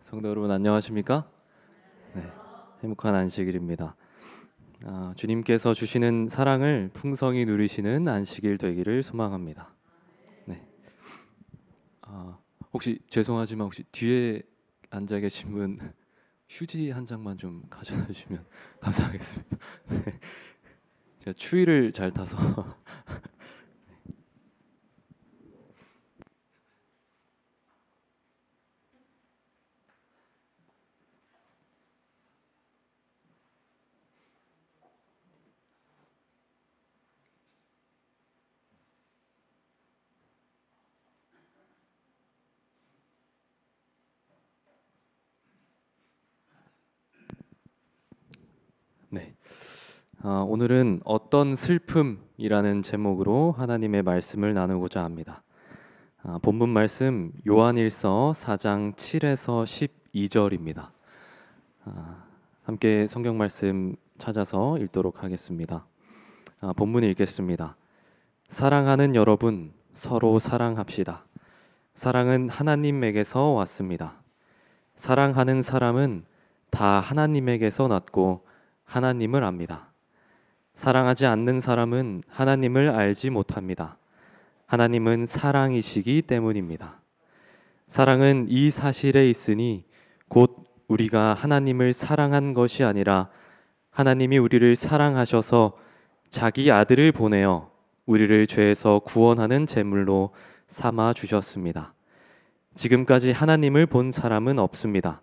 성도 여러분 안녕하십니까? 네, 행복한 안식일입니다. 주님께서 주시는 사랑을 풍성히 누리시는 안식일 되기를 소망합니다. 네. 혹시 죄송하지만 혹시 뒤에 앉아 계신 분 휴지 한 장만 좀 가져다 주시면 감사하겠습니다. 네. 제가 추위를 잘 타서 네. 오늘은 어떤 슬픔이라는 제목으로 하나님의 말씀을 나누고자 합니다. 본문 말씀 요한일서 4장 7에서 12절입니다. 함께 성경 말씀 찾아서 읽도록 하겠습니다. 본문 읽겠습니다. 사랑하는 여러분, 서로 사랑합시다. 사랑은 하나님에게서 왔습니다. 사랑하는 사람은 다 하나님에게서 났고 하나님을 압니다. 사랑하지 않는 사람은 하나님을 알지 못합니다. 하나님은 사랑이시기 때문입니다. 사랑은 이 사실에 있으니 곧 우리가 하나님을 사랑한 것이 아니라 하나님이 우리를 사랑하셔서 자기 아들을 보내어 우리를 죄에서 구원하는 제물로 삼아 주셨습니다. 지금까지 하나님을 본 사람은 없습니다.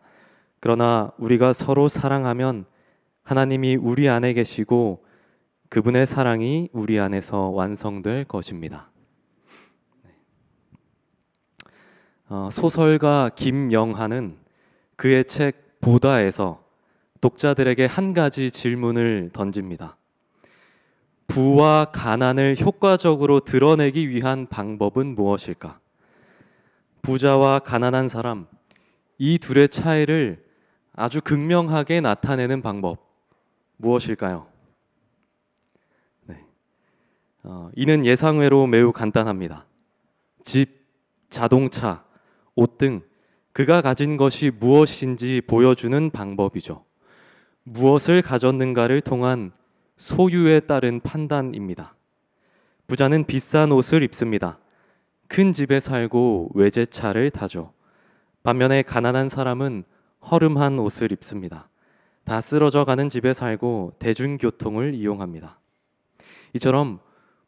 그러나 우리가 서로 사랑하면 하나님이 우리 안에 계시고 그분의 사랑이 우리 안에서 완성될 것입니다. 소설가 김영하는 그의 책 보다에서 독자들에게 한 가지 질문을 던집니다. 부와 가난을 효과적으로 드러내기 위한 방법은 무엇일까? 부자와 가난한 사람, 이 둘의 차이를 아주 극명하게 나타내는 방법 무엇일까요? 네. 이는 예상외로 매우 간단합니다. 집, 자동차, 옷 등 그가 가진 것이 무엇인지 보여주는 방법이죠. 무엇을 가졌는가를 통한 소유에 따른 판단입니다. 부자는 비싼 옷을 입습니다. 큰 집에 살고 외제차를 타죠. 반면에 가난한 사람은 허름한 옷을 입습니다. 다 쓰러져 가는 집에 살고 대중교통을 이용합니다. 이처럼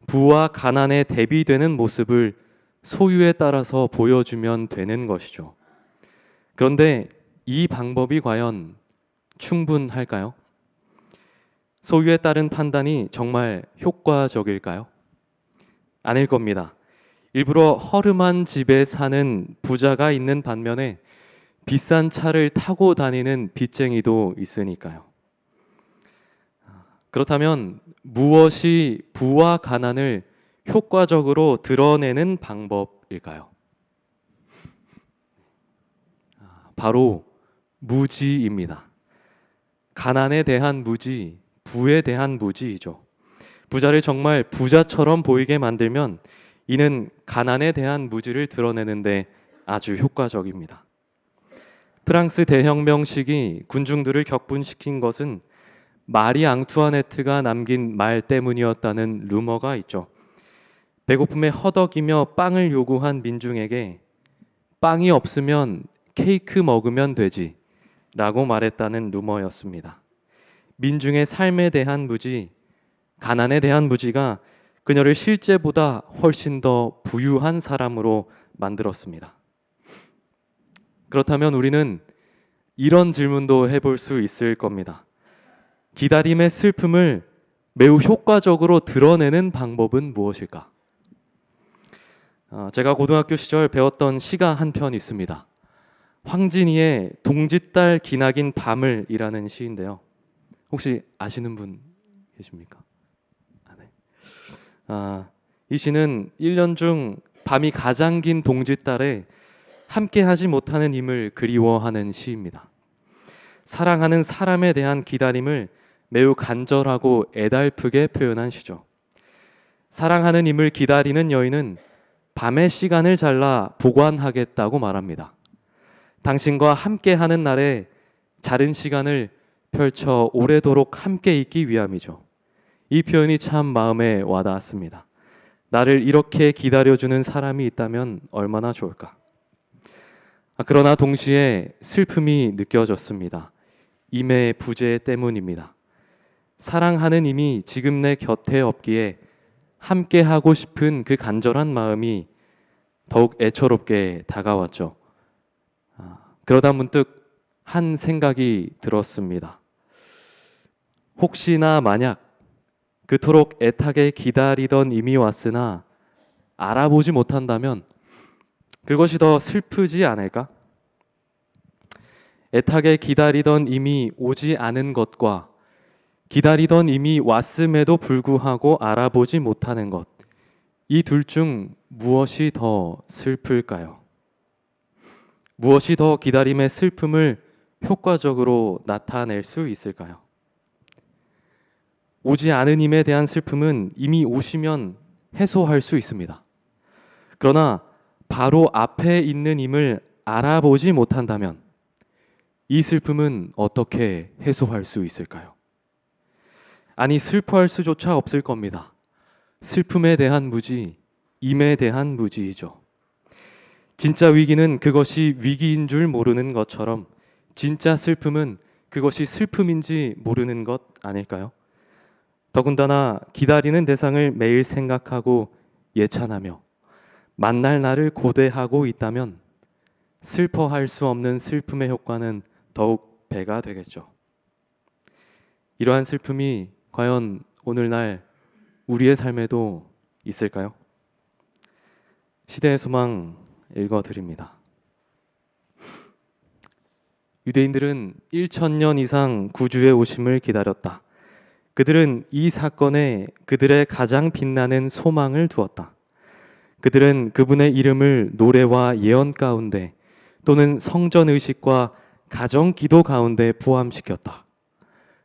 부와 가난에 대비되는 모습을 소유에 따라서 보여주면 되는 것이죠. 그런데 이 방법이 과연 충분할까요? 소유에 따른 판단이 정말 효과적일까요? 아닐 겁니다. 일부러 허름한 집에 사는 부자가 있는 반면에 비싼 차를 타고 다니는 빚쟁이도 있으니까요. 그렇다면 무엇이 부와 가난을 효과적으로 드러내는 방법일까요? 바로 무지입니다. 가난에 대한 무지, 부에 대한 무지이죠. 부자를 정말 부자처럼 보이게 만들면 이는 가난에 대한 무지를 드러내는데 아주 효과적입니다. 프랑스 대혁명 시기 군중들을 격분시킨 것은 마리 앙투아네트가 남긴 말 때문이었다는 루머가 있죠. 배고픔에 허덕이며 빵을 요구한 민중에게 빵이 없으면 케이크 먹으면 되지 라고 말했다는 루머였습니다. 민중의 삶에 대한 무지, 가난에 대한 무지가 그녀를 실제보다 훨씬 더 부유한 사람으로 만들었습니다. 그렇다면 우리는 이런 질문도 해볼 수 있을 겁니다. 기다림의 슬픔을 매우 효과적으로 드러내는 방법은 무엇일까? 제가 고등학교 시절 배웠던 시가 한 편 있습니다. 황진이의 동짓달 기나긴 밤을이라는 시인데요. 혹시 아시는 분 계십니까? 네. 이 시는 1년 중 밤이 가장 긴 동짓달에 함께 하지 못하는 힘을 그리워하는 시입니다. 사랑하는 사람에 대한 기다림을 매우 간절하고 애달프게 표현한 시죠. 사랑하는 힘을 기다리는 여인은 밤의 시간을 잘라 보관하겠다고 말합니다. 당신과 함께하는 날에 자른 시간을 펼쳐 오래도록 함께 있기 위함이죠. 이 표현이 참 마음에 와닿았습니다. 나를 이렇게 기다려주는 사람이 있다면 얼마나 좋을까. 그러나 동시에 슬픔이 느껴졌습니다. 임의 부재 때문입니다. 사랑하는 이미 지금 내 곁에 없기에 함께 하고 싶은 그 간절한 마음이 더욱 애처롭게 다가왔죠. 그러다 문득 한 생각이 들었습니다. 혹시나 만약 그토록 애타게 기다리던 이미 왔으나 알아보지 못한다면 그것이 더 슬프지 않을까? 애타게 기다리던 이미 오지 않은 것과 기다리던 이미 왔음에도 불구하고 알아보지 못하는 것, 이 둘 중 무엇이 더 슬플까요? 무엇이 더 기다림의 슬픔을 효과적으로 나타낼 수 있을까요? 오지 않은 임에 대한 슬픔은 이미 오시면 해소할 수 있습니다. 그러나 바로 앞에 있는 임을 알아보지 못한다면 이 슬픔은 어떻게 해소할 수 있을까요? 아니, 슬퍼할 수조차 없을 겁니다. 슬픔에 대한 무지, 임에 대한 무지이죠. 진짜 위기는 그것이 위기인 줄 모르는 것처럼 진짜 슬픔은 그것이 슬픔인지 모르는 것 아닐까요? 더군다나 기다리는 대상을 매일 생각하고 예찬하며 만날 날을 고대하고 있다면 슬퍼할 수 없는 슬픔의 효과는 더욱 배가 되겠죠. 이러한 슬픔이 과연 오늘날 우리의 삶에도 있을까요? 시대의 소망 읽어드립니다. 유대인들은 1000년 이상 구주의 오심을 기다렸다. 그들은 이 사건에 그들의 가장 빛나는 소망을 두었다. 그들은 그분의 이름을 노래와 예언 가운데 또는 성전 의식과 가정 기도 가운데 포함시켰다.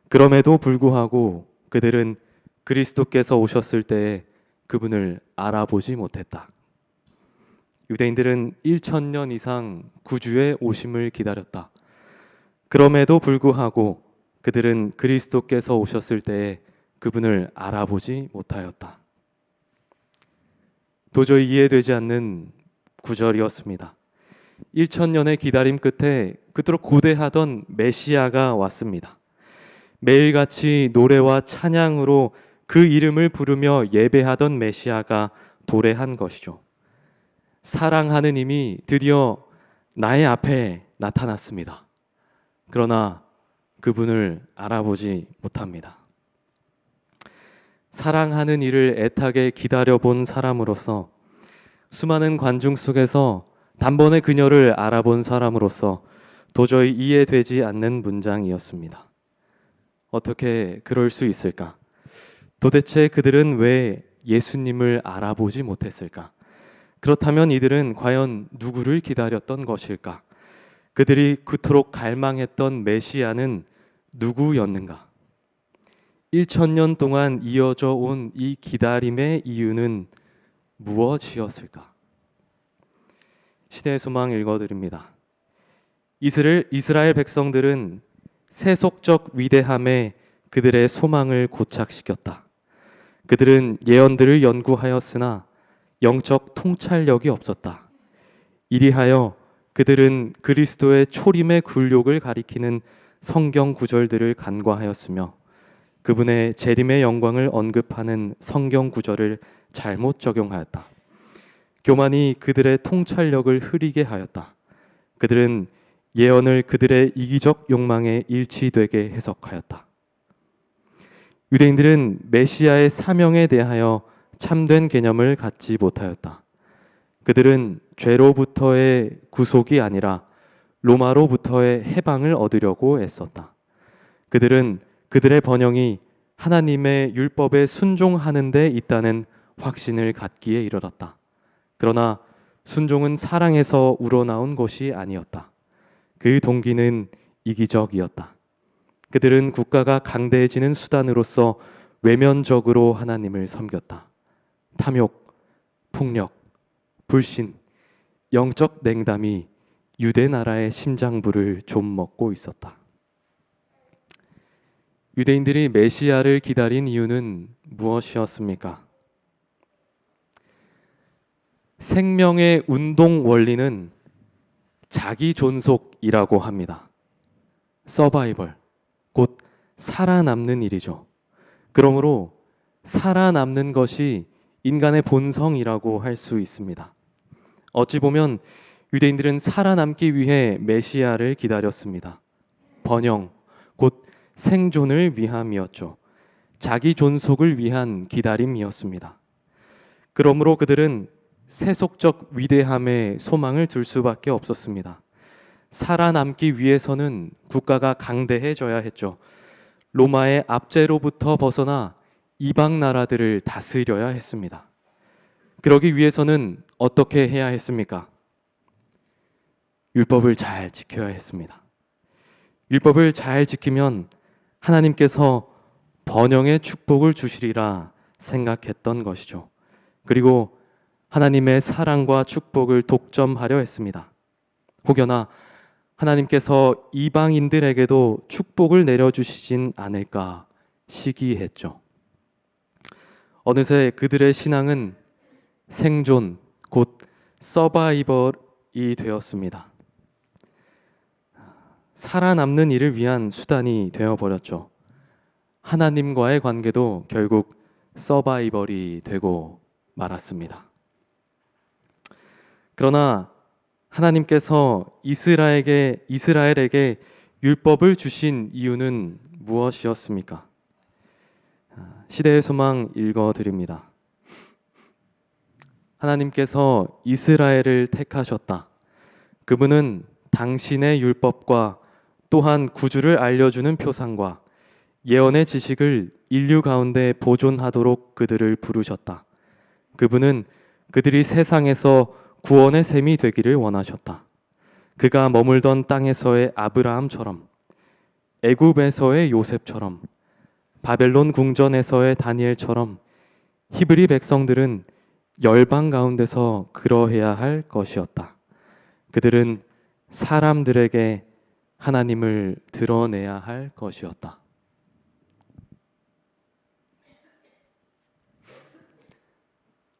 그럼에도 불구하고 그들은 그리스도께서 오셨을 때에 그분을 알아보지 못했다. 유대인들은 1000년 이상 구주의 오심을 기다렸다. 그럼에도 불구하고 그들은 그리스도께서 오셨을 때에 그분을 알아보지 못하였다. 도저히 이해되지 않는 구절이었습니다. 1000년의 기다림 끝에 그토록 고대하던 메시아가 왔습니다. 매일같이 노래와 찬양으로 그 이름을 부르며 예배하던 메시아가 도래한 것이죠. 사랑하는 이미 드디어 나의 앞에 나타났습니다. 그러나 그분을 알아보지 못합니다. 사랑하는 이를 애타게 기다려본 사람으로서, 수많은 관중 속에서 단번에 그녀를 알아본 사람으로서 도저히 이해되지 않는 문장이었습니다. 어떻게 그럴 수 있을까? 도대체 그들은 왜 예수님을 알아보지 못했을까? 그렇다면 이들은 과연 누구를 기다렸던 것일까? 그들이 그토록 갈망했던 메시아는 누구였는가? 1000년 동안 이어져 온 이 기다림의 이유는 무엇이었을까? 시대의 소망 읽어드립니다. 이스라엘 백성들은 세속적 위대함에 그들의 소망을 고착시켰다. 그들은 예언들을 연구하였으나 영적 통찰력이 없었다. 이리하여 그들은 그리스도의 초림의 굴욕을 가리키는 성경 구절들을 간과하였으며 그분의 재림의 영광을 언급하는 성경 구절을 잘못 적용하였다. 교만이 그들의 통찰력을 흐리게 하였다. 그들은 예언을 그들의 이기적 욕망에 일치되게 해석하였다. 유대인들은 메시아의 사명에 대하여 참된 개념을 갖지 못하였다. 그들은 죄로부터의 구속이 아니라 로마로부터의 해방을 얻으려고 애썼다. 그들은 그들의 번영이 하나님의 율법에 순종하는 데 있다는 확신을 갖기에 이르렀다. 그러나 순종은 사랑에서 우러나온 것이 아니었다. 그 동기는 이기적이었다. 그들은 국가가 강대해지는 수단으로서 외면적으로 하나님을 섬겼다. 탐욕, 폭력, 불신, 영적 냉담이 유대 나라의 심장부를 좀 먹고 있었다. 유대인들이 메시아를 기다린 이유는 무엇이었습니까? 생명의 운동 원리는 자기 존속이라고 합니다. 서바이벌, 곧 살아남는 일이죠. 그러므로 살아남는 것이 인간의 본성이라고 할 수 있습니다. 어찌 보면 유대인들은 살아남기 위해 메시아를 기다렸습니다. 번영, 곧 생존을 위함이었죠. 자기 존속을 위한 기다림이었습니다. 그러므로 그들은 세속적 위대함에 소망을 둘 수밖에 없었습니다. 살아남기 위해서는 국가가 강대해져야 했죠. 로마의 압제로부터 벗어나 이방 나라들을 다스려야 했습니다. 그러기 위해서는 어떻게 해야 했습니까? 율법을 잘 지켜야 했습니다. 율법을 잘 지키면 하나님께서 번영의 축복을 주시리라 생각했던 것이죠. 그리고 하나님의 사랑과 축복을 독점하려 했습니다. 혹여나 하나님께서 이방인들에게도 축복을 내려주시진 않을까 시기했죠. 어느새 그들의 신앙은 생존, 곧 서바이벌이 되었습니다. 살아남는 일을 위한 수단이 되어버렸죠. 하나님과의 관계도 결국 서바이벌이 되고 말았습니다. 그러나 하나님께서 이스라엘에게 율법을 주신 이유는 무엇이었습니까? 시대의 소망 읽어드립니다. 하나님께서 이스라엘을 택하셨다. 그분은 당신의 율법과 또한 구주를 알려주는 표상과 예언의 지식을 인류 가운데 보존하도록 그들을 부르셨다. 그분은 그들이 세상에서 구원의 셈이 되기를 원하셨다. 그가 머물던 땅에서의 아브라함처럼, 애굽에서의 요셉처럼, 바벨론 궁전에서의 다니엘처럼 히브리 백성들은 열방 가운데서 그러해야 할 것이었다. 그들은 사람들에게 하나님을 드러내야 할 것이었다.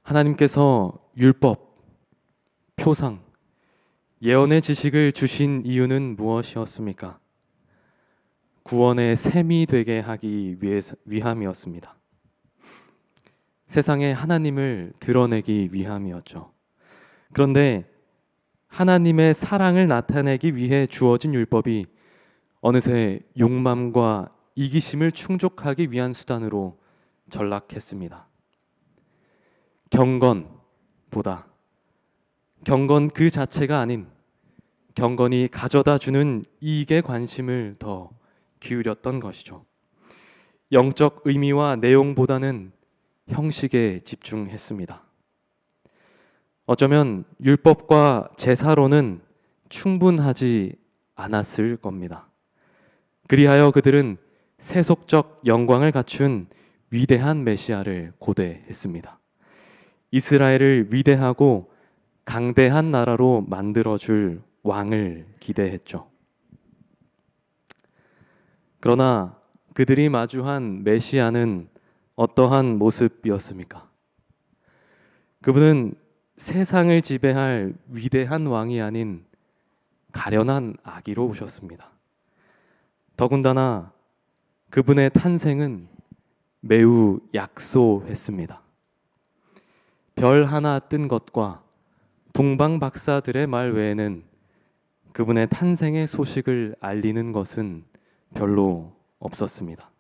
하나님께서 율법, 표상, 예언의 지식을 주신 이유는 무엇이었습니까? 구원의 셈이 되게 하기 위함이었습니다. 세상에 하나님을 드러내기 위함이었죠. 그런데 하나님의 사랑을 나타내기 위해 주어진 율법이 어느새 욕망과 이기심을 충족하기 위한 수단으로 전락했습니다. 경건 그 자체가 아닌 경건이 가져다 주는 이익에 관심을 더 기울였던 것이죠. 영적 의미와 내용보다는 형식에 집중했습니다. 어쩌면 율법과 제사로는 충분하지 않았을 겁니다. 그리하여 그들은 세속적 영광을 갖춘 위대한 메시아를 고대했습니다. 이스라엘을 위대하고 강대한 나라로 만들어줄 왕을 기대했죠. 그러나 그들이 마주한 메시아는 어떠한 모습이었습니까? 그분은 세상을 지배할 위대한 왕이 아닌 가련한 아기로 오셨습니다. 더군다나 그분의 탄생은 매우 약소했습니다. 별 하나 뜬 것과 동방 박사들의 말 외에는 그분의 탄생의 소식을 알리는 것은 별로 없었습니다.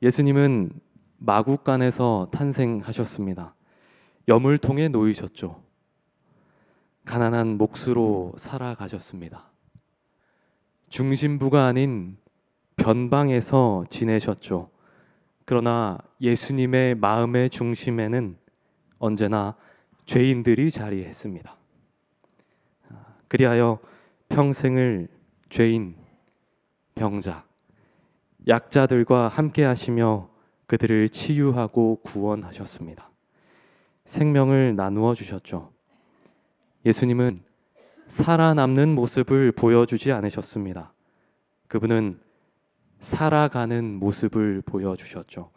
예수님은 마구간에서 탄생하셨습니다. 여물통에 놓이셨죠. 가난한 몫으로 살아가셨습니다. 중심부가 아닌 변방에서 지내셨죠. 그러나 예수님의 마음의 중심에는 언제나 죄인들이 자리했습니다. 그리하여 평생을 죄인, 병자, 약자들과 함께 하시며 그들을 치유하고 구원하셨습니다. 생명을 나누어 주셨죠. 예수님은 살아남는 모습을 보여주지 않으셨습니다. 그분은 살아가는 모습을 보여주셨죠.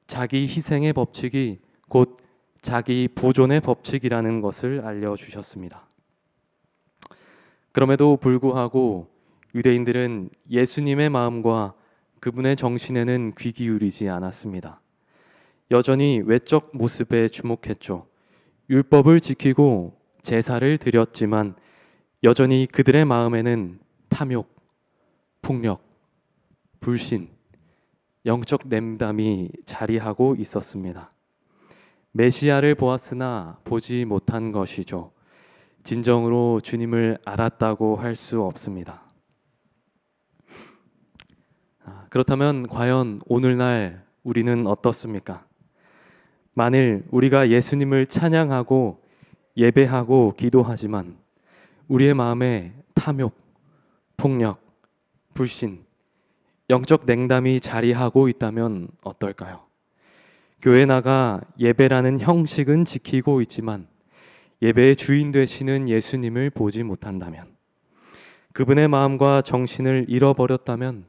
자기 희생의 법칙이 곧 자기 보존의 법칙이라는 것을 알려주셨습니다. 그럼에도 불구하고 유대인들은 예수님의 마음과 그분의 정신에는 귀 기울이지 않았습니다. 여전히 외적 모습에 주목했죠. 율법을 지키고 제사를 드렸지만 여전히 그들의 마음에는 탐욕, 폭력, 불신, 영적 냉담이 자리하고 있었습니다. 메시아를 보았으나 보지 못한 것이죠. 진정으로 주님을 알았다고 할 수 없습니다. 그렇다면 과연 오늘날 우리는 어떻습니까? 만일 우리가 예수님을 찬양하고 예배하고 기도하지만 우리의 마음에 탐욕, 폭력, 불신, 영적 냉담이 자리하고 있다면 어떨까요? 교회 나가 예배라는 형식은 지키고 있지만 예배의 주인 되시는 예수님을 보지 못한다면, 그분의 마음과 정신을 잃어버렸다면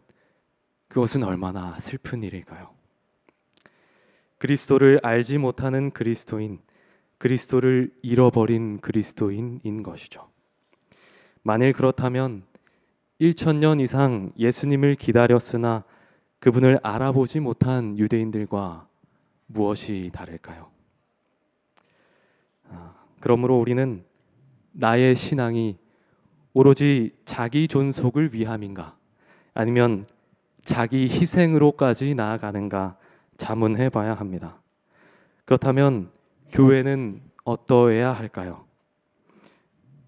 그것은 얼마나 슬픈 일일까요? 그리스도를 알지 못하는 그리스도인, 그리스도를 잃어버린 그리스도인인 것이죠. 만일 그렇다면 1000년 이상 예수님을 기다렸으나 그분을 알아보지 못한 유대인들과 무엇이 다를까요? 그러므로 우리는 나의 신앙이 오로지 자기 존속을 위함인가, 아니면 자기 희생으로까지 나아가는가 자문해 봐야 합니다. 그렇다면 교회는 어떠해야 할까요?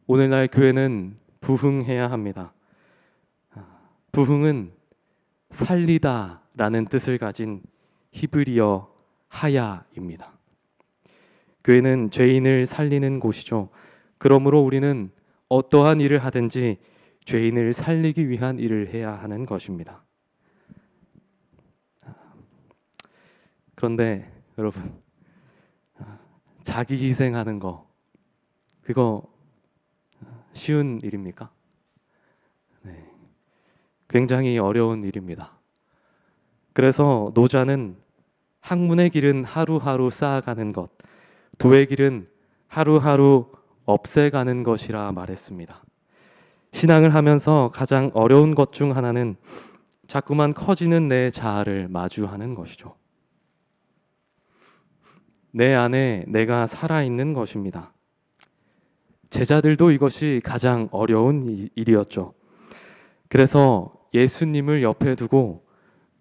오늘날 교회는 부흥해야 합니다. 부흥은 살리다 라는 뜻을 가진 히브리어 하야입니다. 교회는 죄인을 살리는 곳이죠. 그러므로 우리는 어떠한 일을 하든지 죄인을 살리기 위한 일을 해야 하는 것입니다. 그런데 여러분, 자기 희생하는 거, 그거 쉬운 일입니까? 네, 굉장히 어려운 일입니다. 그래서 노자는 학문의 길은 하루하루 쌓아가는 것, 도의 길은 하루하루 없애가는 것이라 말했습니다. 신앙을 하면서 가장 어려운 것 중 하나는 자꾸만 커지는 내 자아를 마주하는 것이죠. 내 안에 내가 살아있는 것입니다. 제자들도 이것이 가장 어려운 일이었죠. 그래서 예수님을 옆에 두고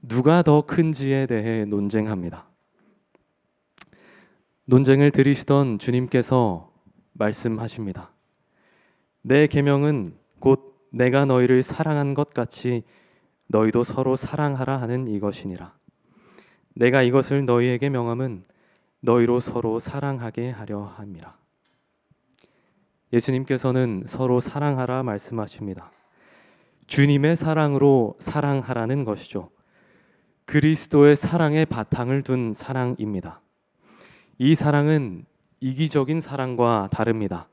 누가 더 큰지에 대해 논쟁합니다. 논쟁을 들으시던 주님께서 말씀하십니다. 내 계명은 곧 내가 너희를 사랑한 것 같이 너희도 서로 사랑하라 하는 이것이니라. 내가 이것을 너희에게 명함은 너희로 서로 사랑하게 하려 함이라. 예수님께서는 서로 사랑하라 말씀하십니다. 주님의 사랑으로 사랑하라는 것이죠. 그리스도의 사랑에 바탕을 둔 사랑입니다. 이 사랑은 이기적인 사랑과 다릅니다.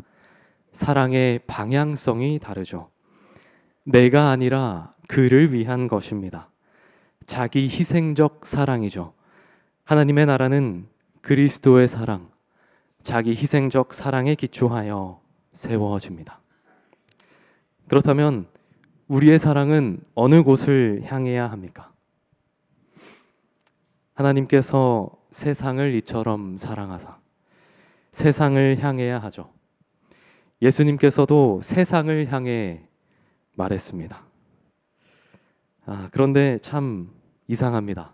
사랑의 방향성이 다르죠. 내가 아니라 그를 위한 것입니다. 자기 희생적 사랑이죠. 하나님의 나라는 그리스도의 사랑, 자기 희생적 사랑에 기초하여 세워집니다. 그렇다면 우리의 사랑은 어느 곳을 향해야 합니까? 하나님께서 세상을 이처럼 사랑하사 세상을 향해야 하죠. 예수님께서도 세상을 향해 말했습니다. 그런데 참 이상합니다.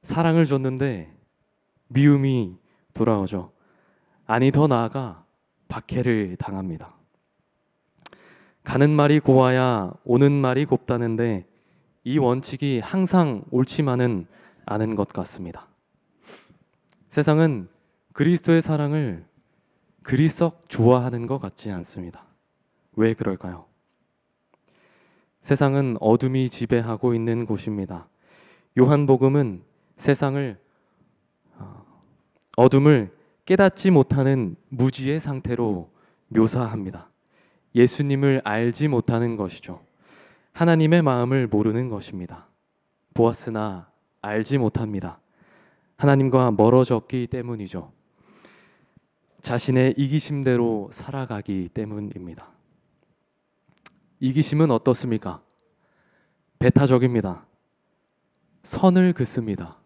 사랑을 줬는데 미움이 돌아오죠. 아니, 더 나아가 박해를 당합니다. 가는 말이 고와야 오는 말이 곱다는데 이 원칙이 항상 옳지만은 않은 것 같습니다. 세상은 그리스도의 사랑을 그리 썩 좋아하는 것 같지 않습니다. 왜 그럴까요? 세상은 어둠이 지배하고 있는 곳입니다. 요한복음은 세상을 어둠을 깨닫지 못하는 무지의 상태로 묘사합니다. 예수님을 알지 못하는 것이죠. 하나님의 마음을 모르는 것입니다. 보았으나 알지 못합니다. 하나님과 멀어졌기 때문이죠. 자신의 이기심대로 살아가기 때문입니다. 이기심은 어떻습니까? 배타적입니다. 선을 긋습니다.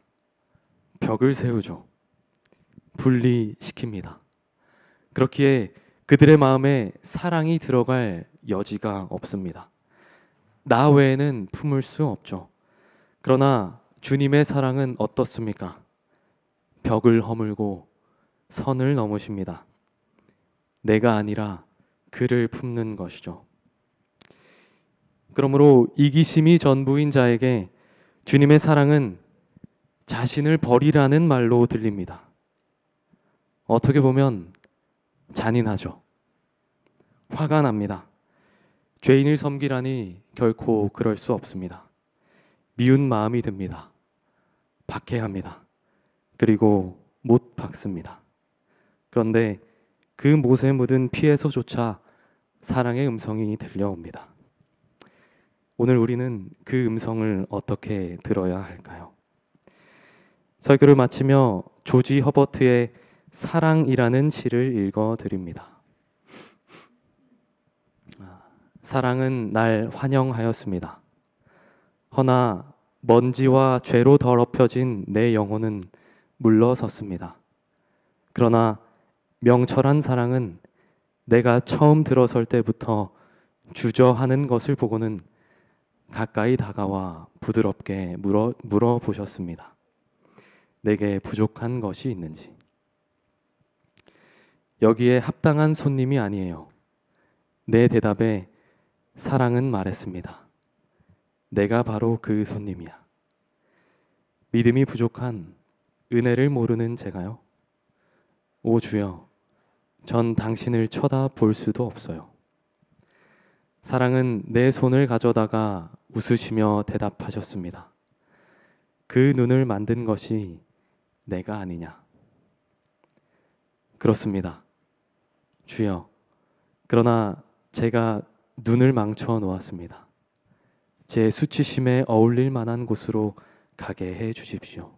벽을 세우죠. 분리시킵니다. 그렇기에 그들의 마음에 사랑이 들어갈 여지가 없습니다. 나 외에는 품을 수 없죠. 그러나 주님의 사랑은 어떻습니까? 벽을 허물고 선을 넘으십니다. 내가 아니라 그를 품는 것이죠. 그러므로 이기심이 전부인 자에게 주님의 사랑은 자신을 버리라는 말로 들립니다. 어떻게 보면 잔인하죠. 화가 납니다. 죄인을 섬기라니 결코 그럴 수 없습니다. 미운 마음이 듭니다. 박해합니다. 그리고 못 박습니다. 그런데 그 못에 묻은 피에서조차 사랑의 음성이 들려옵니다. 오늘 우리는 그 음성을 어떻게 들어야 할까요? 설교를 마치며 조지 허버트의 사랑이라는 시를 읽어드립니다. 사랑은 날 환영하였습니다. 허나 먼지와 죄로 더럽혀진 내 영혼은 물러섰습니다. 그러나 명철한 사랑은 내가 처음 들어설 때부터 주저하는 것을 보고는 가까이 다가와 부드럽게 물어보셨습니다. 내게 부족한 것이 있는지. 여기에 합당한 손님이 아니에요. 내 대답에 사랑은 말했습니다. 내가 바로 그 손님이야. 믿음이 부족한 은혜를 모르는 제가요. 오 주여, 전 당신을 쳐다볼 수도 없어요. 사랑은 내 손을 가져다가 웃으시며 대답하셨습니다. 그 눈을 만든 것이 내가 아니냐. 그렇습니다. 주여, 그러나 제가 눈을 망쳐 놓았습니다. 제 수치심에 어울릴 만한 곳으로 가게 해 주십시오.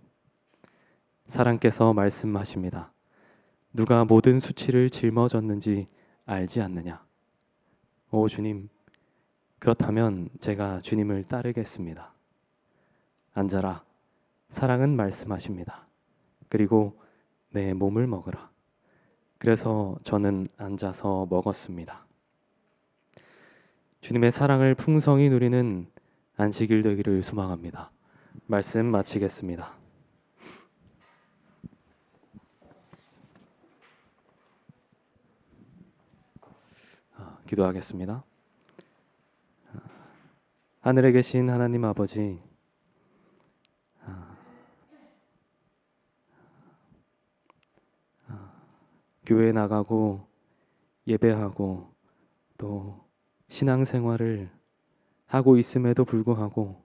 사랑께서 말씀하십니다. 누가 모든 수치를 짊어졌는지 알지 않느냐. 오 주님, 그렇다면 제가 주님을 따르겠습니다. 앉아라. 사랑은 말씀하십니다. 그리고 내 몸을 먹으라. 그래서 저는 앉아서 먹었습니다. 주님의 사랑을 풍성히 누리는 안식일 되기를 소망합니다. 말씀 마치겠습니다. 기도하겠습니다. 하늘에 계신 하나님 아버지, 교회에 나가고 예배하고 또 신앙생활을 하고 있음에도 불구하고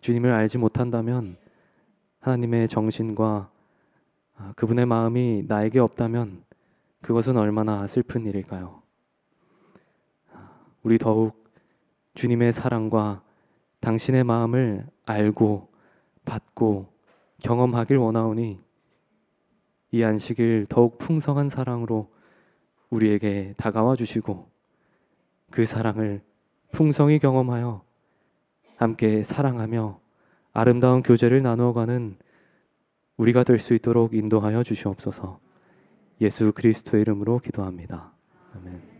주님을 알지 못한다면 하나님의 정신과 그분의 마음이 나에게 없다면 그것은 얼마나 슬픈 일일까요? 우리 더욱 주님의 사랑과 당신의 마음을 알고 받고 경험하길 원하오니 이 안식일 더욱 풍성한 사랑으로 우리에게 다가와 주시고 그 사랑을 풍성히 경험하여 함께 사랑하며 아름다운 교제를 나누어가는 우리가 될 수 있도록 인도하여 주시옵소서. 예수 그리스도의 이름으로 기도합니다. 아멘.